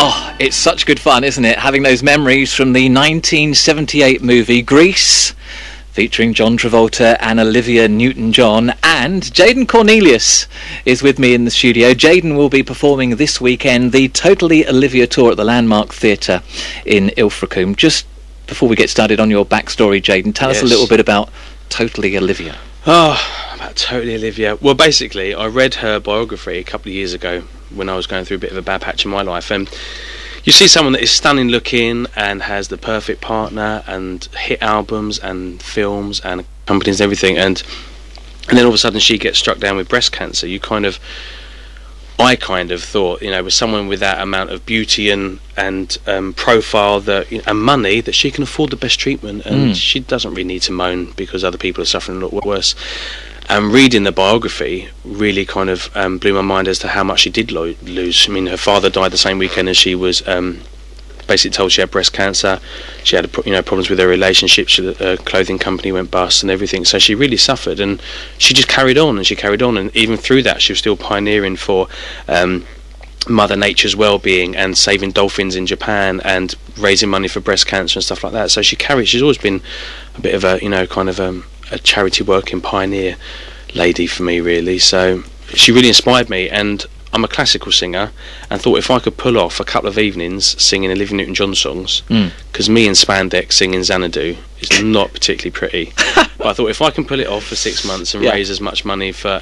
Oh, it's such good fun, isn't it? Having those memories from the 1978 movie Grease, featuring John Travolta and Olivia Newton-John. And Jaden Cornelious is with me in the studio. Jaden will be performing this weekend the Totally Olivia tour at the Landmark Theatre in Ilfracombe. Just before we get started on your backstory, Jaden, tell us a little bit about Totally Olivia. Oh, about Totally Olivia. Well, basically, I read her biography a couple of years ago when I was going through a bit of a bad patch in my life, and you see someone that is stunning looking and has the perfect partner and hit albums and films and companies and everything, and then all of a sudden she gets struck down with breast cancer. I kind of thought, with someone with that amount of beauty and profile and money, that she can afford the best treatment, and she doesn't really need to moan because other people are suffering a lot worse. And reading the biography really kind of blew my mind as to how much she did lose. I mean, her father died the same weekend as she was basically told she had breast cancer. She had problems with her relationships. Her clothing company went bust and everything. So she really suffered, and she just carried on, and even through that she was still pioneering for Mother Nature's well-being and saving dolphins in Japan and raising money for breast cancer and stuff like that. So she's always been a bit of a charity working pioneer lady for me, really. So she really inspired me, and I'm a classical singer, and thought if I could pull off a couple of evenings singing Olivia Newton-John songs, because me in spandex singing Xanadu is not particularly pretty, but I thought if I can pull it off for 6 months and raise as much money for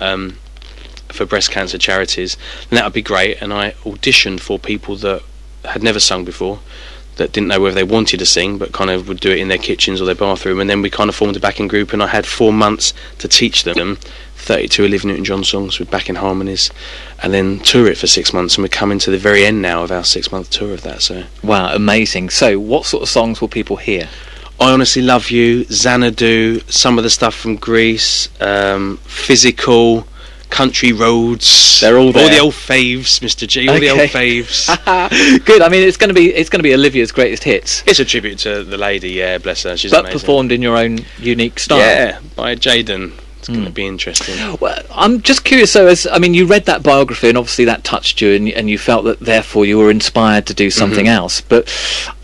breast cancer charities, then that would be great. And I auditioned for people that had never sung before, that didn't know whether they wanted to sing, but kind of would do it in their kitchens or their bathroom, and then we kind of formed a backing group, and I had 4 months to teach them 32 Olivia Newton-John songs with backing harmonies, and then tour it for 6 months, and we're coming to the very end now of our 6-month tour of that. So wow, amazing. So what sort of songs will people hear? I Honestly Love You, Xanadu, some of the stuff from Grease, Physical, Country Roads. They're all there. All the old faves, Mr. G. All the old faves. Good. I mean, it's going to be Olivia's greatest hits. It's a tribute to the lady. Yeah, bless her. She's but amazing. Performed in your own unique style. Yeah, by Jaden. It's going to be interesting. Well, I'm just curious. So, you read that biography, and obviously that touched you, and you felt that therefore you were inspired to do something else. But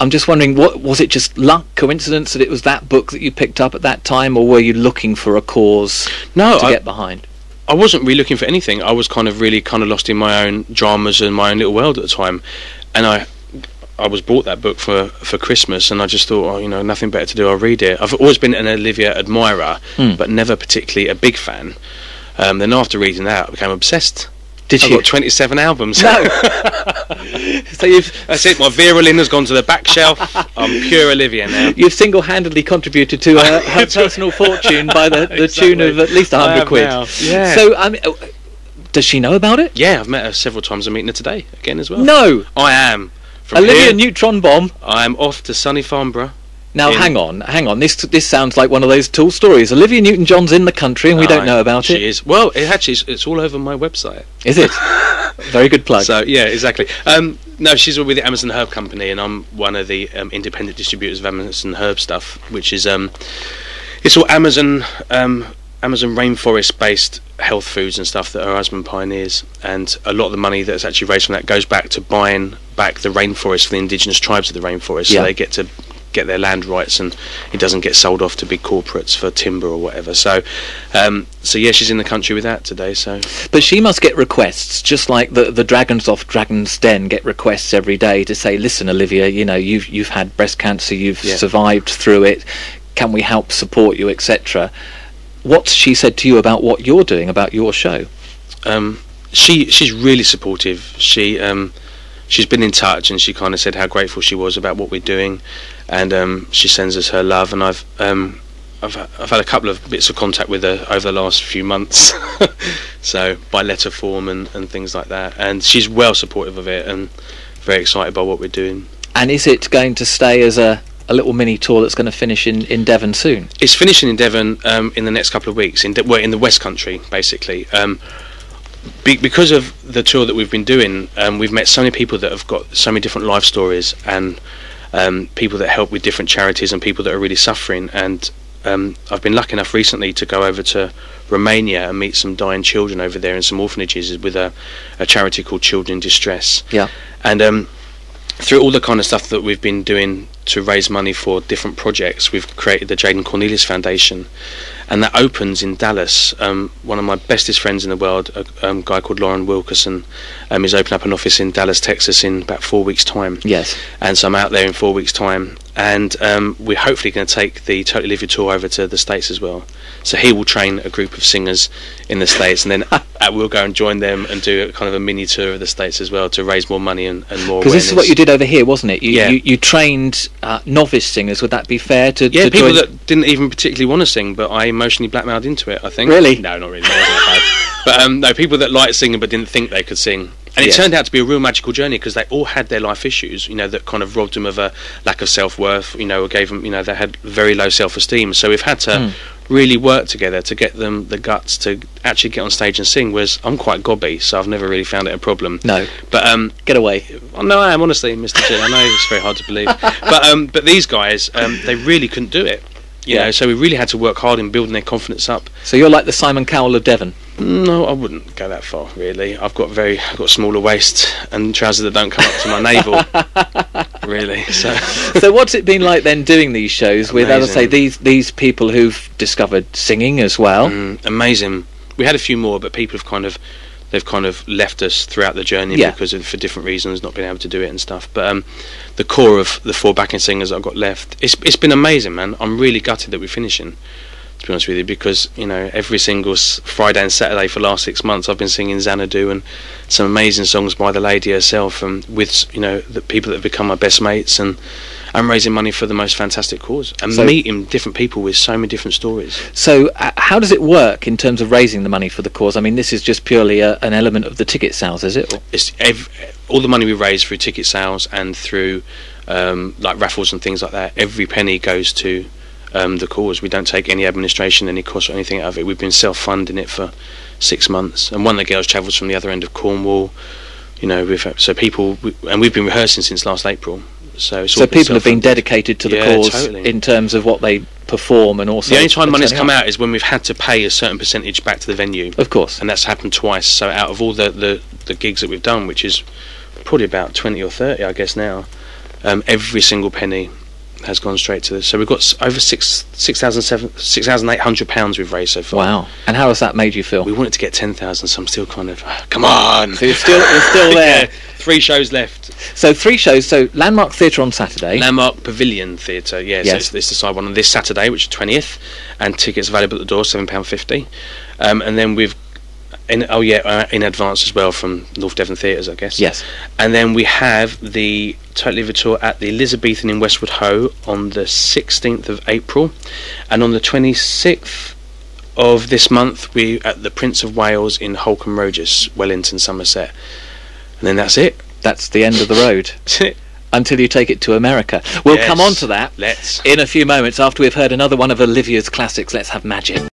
I'm just wondering, what was it? Just luck, coincidence that it was that book that you picked up at that time, or were you looking for a cause to get behind? I wasn't really looking for anything. I was kind of lost in my own dramas and my own little world at the time, and I was bought that book for Christmas, and I just thought, nothing better to do, I'll read it. I've always been an Olivia admirer, but never particularly a big fan. Then after reading that, I became obsessed. I've got 27 albums. No. So that's it. My violin has gone to the back shelf. I'm pure Olivia now. You've single-handedly contributed to her personal fortune by the tune of at least 100 quid. Now. Yeah. So, does she know about it? Yeah, I've met her several times. I'm meeting her today again as well. No. I am. From Olivia here, Neutron Bomb. I am off to sunny Farnborough. Now, hang on. This sounds like one of those Tool stories. Olivia Newton-John's in the country, and we don't know about it. She is. Well, it's all over my website. Is it? Very good plug. So yeah, exactly. No, she's with the Amazon Herb Company, and I'm one of the independent distributors of Amazon Herb stuff, which is it's all Amazon rainforest-based health foods and stuff that her husband pioneers, and a lot of the money that's actually raised from that goes back to buying back the rainforest for the indigenous tribes of the rainforest, so they get to get their land rights, and it doesn't get sold off to big corporates for timber or whatever. So yeah, she's in the country with that today. So, but she must get requests, just like the dragons off Dragon's Den get requests every day to say, listen, Olivia, you've had breast cancer, you've survived through it, can we help support you, etc. What's she said to you about what you're doing, about your show? She's really supportive. She's been in touch, and she kind of said how grateful she was about what we're doing, and she sends us her love. And I've had a couple of bits of contact with her over the last few months, so by letter form and things like that. And she's well supportive of it and very excited by what we're doing. And is it going to stay as a little mini tour that's going to finish in Devon soon? It's finishing in Devon in the next couple of weeks. In the West Country, basically. Because of the tour that we've been doing, we've met so many people that have got so many different life stories, and people that help with different charities, and people that are really suffering. And I've been lucky enough recently to go over to Romania and meet some dying children over there in some orphanages with a charity called Children in Distress. Yeah. And through all the kind of stuff that we've been doing to raise money for different projects, we've created the Jaden Cornelious Foundation, and that opens in Dallas. One of my bestest friends in the world, a guy called Lauren Wilkerson, is opening up an office in Dallas, Texas in about 4 weeks' time. Yes. And so I'm out there in 4 weeks' time, and we're hopefully going to take the Totally Olivia tour over to the States as well. So he will train a group of singers in the States, and then we'll go and join them and do a kind of a mini tour of the States as well to raise more money and more awareness. Because this is what you did over here, wasn't it? You trained novice singers. Would that be fair to? Yeah, to people join? that didn't even particularly want to sing, but I emotionally blackmailed into it, I think. Really? No, not really. That wasn't that bad. But no, people that liked singing but didn't think they could sing. And it Yes. turned out to be a real magical journey, because they all had their life issues, you know, that kind of robbed them of a lack of self-worth, you know, or gave them, you know, they had very low self-esteem. So we've had to really work together to get them the guts to actually get on stage and sing, whereas I'm quite gobby, so I've never really found it a problem. No. But Get away. well, no, I am, honestly, Mr. J. I know it's very hard to believe. But these guys, they really couldn't do it. You know, so we really had to work hard in building their confidence up. So you're like the Simon Cowell of Devon. No, I wouldn't go that far, really. I've got a smaller waist and trousers that don't come up to my navel, really. So what's it been like then doing these shows with, as I say, these people who've discovered singing as well? Amazing. We had a few more, but people have they've kind of left us throughout the journey because of, for different reasons, not being able to do it and stuff. But the core of the 4 backing singers I've got left, it's been amazing, man. I'm really gutted that we're finishing, to be honest with you, because, you know, every single Friday and Saturday for the last 6 months I've been singing Xanadu and some amazing songs by the lady herself, and with, you know, the people that have become my best mates, and I'm raising money for the most fantastic cause, and meeting different people with so many different stories. So how does it work in terms of raising the money for the cause? I mean, this is just purely an element of the ticket sales, is it? Or? It's all the money we raise through ticket sales and through like raffles and things like that. Every penny goes to the cause. We don't take any administration, any cost or anything out of it. We've been self-funding it for 6 months, and one of the girls travels from the other end of Cornwall. You know, we've been rehearsing since last April. So people have been dedicated to the cause totally. In terms of what they perform, and also the only time money's come out is when we've had to pay a certain percentage back to the venue. Of course, and that's happened twice. So out of all the gigs that we've done, which is probably about 20 or 30, I guess now, every single penny has gone straight to this. So we've got over £6,800 we've raised so far. Wow! And how has that made you feel? We wanted to get 10,000, so I'm still kind of come on. So you're still there. Yeah, 3 shows left. So 3 shows. So Landmark Theatre on Saturday. Landmark Pavilion Theatre. Yeah. Yes. So it's the side one on this Saturday, which is 20th, and tickets available at the door, £7.50. And then we've in advance as well from North Devon Theatres, I guess. Yes. And then we have the Totally Olivia tour at the Elizabethan in Westwood Ho on the 16th of April, and on the 26th of this month we at the Prince of Wales in Holcombe Regis, Wellington, Somerset, and then that's it. That's the end of the road. That's it. Until you take it to America. We'll come on to that Let's. in a few moments after we've heard another one of Olivia's classics. Let's have Magic.